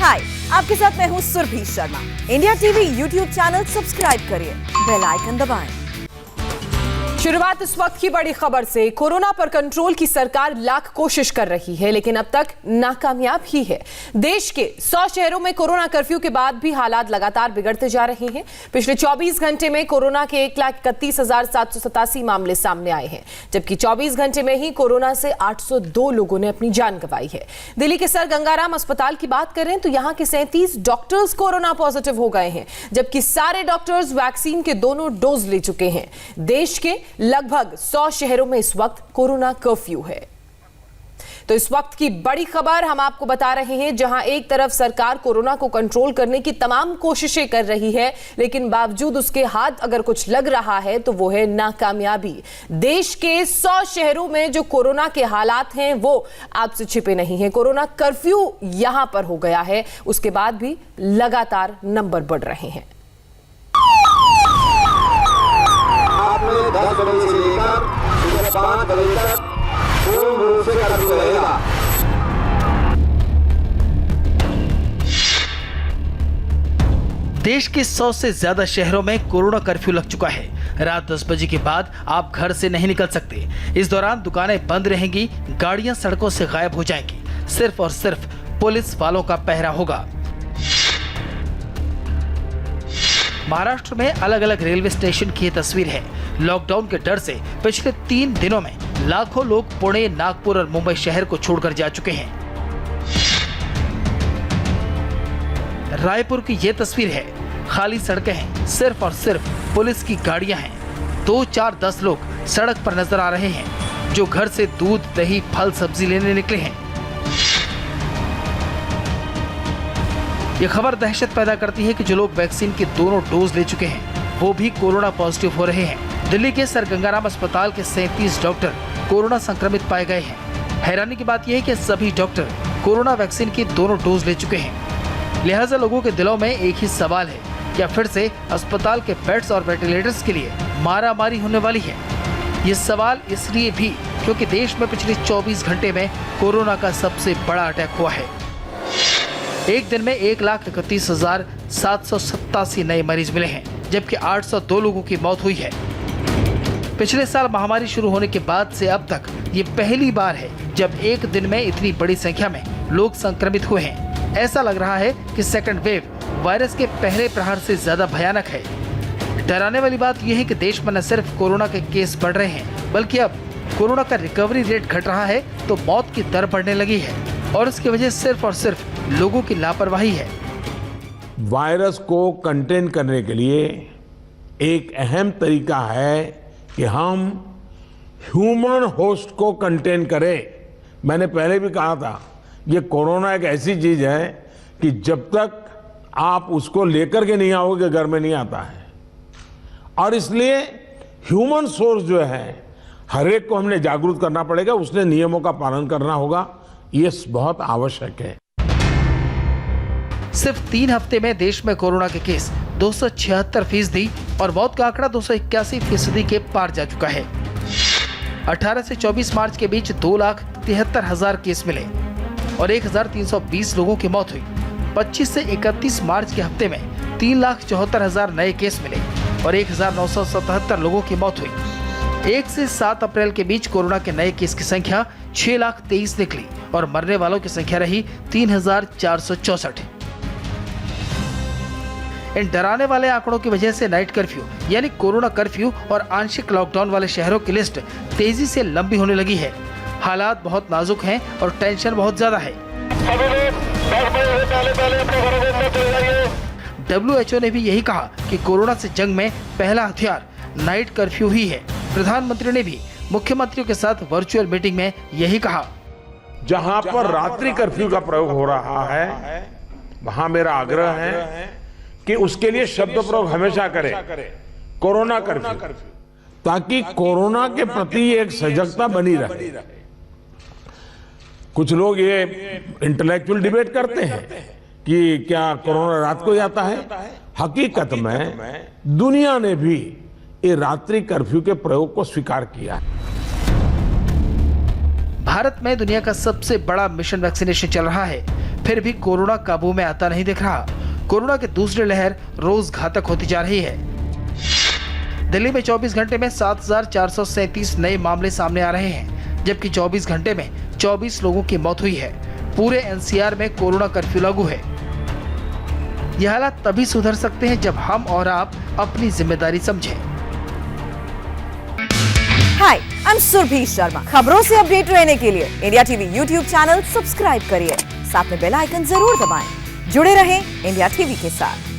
हाय, आपके साथ मैं हूँ Surabhi Sharma. India TV YouTube channel subscribe करिए, बेल आइकन दबाएं। शुरुआत इस वक्त की बड़ी खबर से। कोरोना पर कंट्रोल की सरकार लाख कोशिश कर रही है, लेकिन अब तक नाकामयाब ही है। देश के 100 शहरों में कोरोना कर्फ्यू के बाद भी हालात लगातार बिगड़ते जा रहे हैं। पिछले 24 घंटे में कोरोना के 1,31,787 मामले सामने आए हैं, जबकि 24 घंटे में ही कोरोना से 802 लोगों ने अपनी जान गंवाई है। दिल्ली के सर गंगाराम अस्पताल की बात करें तो यहां के 37 डॉक्टर्स कोरोना पॉजिटिव हो गए हैं, जबकि सारे डॉक्टर्स वैक्सीन के दोनों डोज ले चुके हैं। देश के लगभग 100 शहरों में इस वक्त कोरोना कर्फ्यू है। तो इस वक्त की बड़ी खबर हम आपको बता रहे हैं, जहां एक तरफ सरकार कोरोना को कंट्रोल करने की तमाम कोशिशें कर रही है, लेकिन बावजूद उसके हाथ अगर कुछ लग रहा है तो वो है नाकामयाबी। देश के 100 शहरों में जो कोरोना के हालात हैं वो आपसे छिपे नहीं हैं। कोरोना कर्फ्यू यहां पर हो गया है, उसके बाद भी लगातार नंबर बढ़ रहे हैं। 10 बजे से लेकर सुबह 5 बजे तक पूर्ण रूप से कर्फ्यू रहेगा। देश के 100 से ज्यादा शहरों में कोरोना कर्फ्यू लग चुका है। रात 10 बजे के बाद आप घर से नहीं निकल सकते। इस दौरान दुकानें बंद रहेंगी, गाड़ियां सड़कों से गायब हो जाएंगी। सिर्फ और सिर्फ पुलिस वालों का पहरा होगा। महाराष्ट्र में अलग अलग रेलवे स्टेशन की तस्वीर है। लॉकडाउन के डर से पिछले 3 दिनों में लाखों लोग पुणे, नागपुर और मुंबई शहर को छोड़कर जा चुके हैं। रायपुर की ये तस्वीर है। खाली सड़कें हैं, सिर्फ और सिर्फ पुलिस की गाड़ियां हैं। 2, 4, 10 लोग सड़क पर नजर आ रहे हैं, जो घर से दूध, दही, फल, सब्जी लेने निकले हैं। ये खबर दहशत पैदा करती है कि जो लोग वैक्सीन के दोनों डोज ले चुके हैं वो भी कोरोना पॉजिटिव हो रहे हैं। दिल्ली के सर गंगाराम अस्पताल के 37 डॉक्टर कोरोना संक्रमित पाए गए हैं। हैरानी की बात यह है कि सभी डॉक्टर कोरोना वैक्सीन के दोनों डोज ले चुके हैं। लिहाजा लोगों के दिलों में एक ही सवाल है, क्या फिर से अस्पताल के बेड्स और वेंटिलेटर्स के लिए मारामारी होने वाली है? ये सवाल इसलिए भी क्योंकि देश में पिछले 24 घंटे में कोरोना का सबसे बड़ा अटैक हुआ है। एक दिन में 1,31,787 नए मरीज मिले हैं, जबकि 802 लोगों की मौत हुई है। पिछले साल महामारी शुरू होने के बाद से अब तक ये पहली बार है जब एक दिन में इतनी बड़ी संख्या में लोग संक्रमित हुए हैं। ऐसा लग रहा है कि सेकंड वेव वायरस के पहले प्रहार से ज्यादा भयानक है। डराने वाली बात यह है कि देश में न सिर्फ कोरोना के केस बढ़ रहे हैं, बल्कि अब कोरोना का रिकवरी रेट घट रहा है तो मौत की दर बढ़ने लगी है, और इसकी वजह सिर्फ और सिर्फ लोगों की लापरवाही है। वायरस को कंटेन करने के लिए एक अहम तरीका है कि हम ह्यूमन होस्ट को कंटेन करें। मैंने पहले भी कहा था, ये कोरोना एक ऐसी चीज है कि जब तक आप उसको लेकर के नहीं आओगे घर में नहीं आता है, और इसलिए ह्यूमन सोर्स जो है हर एक को हमने जागरूक करना पड़ेगा, उसने नियमों का पालन करना होगा। ये बहुत आवश्यक है। सिर्फ 3 हफ्ते में देश में कोरोना के केस 276% और मौत का आंकड़ा 281% के पार जा चुका है। 18 से 24 मार्च के बीच 2,73,000 केस मिले और 1,320 लोगों की मौत हुई। 25 से 31 मार्च के हफ्ते में 3,74,000 नए केस मिले और 1,977 लोगों की मौत हुई। 1 से 7 अप्रैल के बीच कोरोना के नए केस की संख्या 6,23,000 निकली और मरने वालों की संख्या रही 3,464। इन डराने वाले आंकड़ों की वजह से नाइट कर्फ्यू यानी कोरोना कर्फ्यू और आंशिक लॉकडाउन वाले शहरों की लिस्ट तेजी से लंबी होने लगी है। हालात बहुत नाजुक हैं और टेंशन बहुत ज्यादा है। WHO ने भी यही कहा कि कोरोना से जंग में पहला हथियार नाइट कर्फ्यू ही है। प्रधानमंत्री ने भी मुख्यमंत्रियों के साथ वर्चुअल मीटिंग में यही कहा। जहां पर रात्रि कर्फ्यू का प्रयोग हो रहा है वहां मेरा आग्रह है कि उसके लिए शब्द प्रयोग हमेशा करें, कोरोना कर्फ्यू, ताकि कोरोना के प्रति एक सजगता बनी रहे। कुछ लोग ये इंटेलेक्चुअल डिबेट करते हैं कि क्या कोरोना रात को ही आता है। हकीकत में दुनिया ने भी ये रात्रि कर्फ्यू के प्रयोग को स्वीकार किया। भारत में दुनिया का सबसे बड़ा मिशन वैक्सीनेशन चल रहा है, फिर भी कोरोना काबू में आता नहीं दिख रहा। कोरोना की दूसरी लहर रोज घातक होती जा रही है। दिल्ली में 24 घंटे में 7,437 नए मामले सामने आ रहे हैं, जबकि 24 घंटे में 24 लोगों की मौत हुई है। पूरे एनसीआर में कोरोना कर्फ्यू लागू है। यह हालात तभी सुधर सकते हैं जब हम और आप अपनी जिम्मेदारी समझें। हाय, आई एम सुरभि शर्मा। खबरों से अपडेट रहने के लिए India TV YouTube channel subscribe करिए, साथ में बेल आइकन जरूर दबाएं। जुड़े रहें इंडिया टीवी के साथ।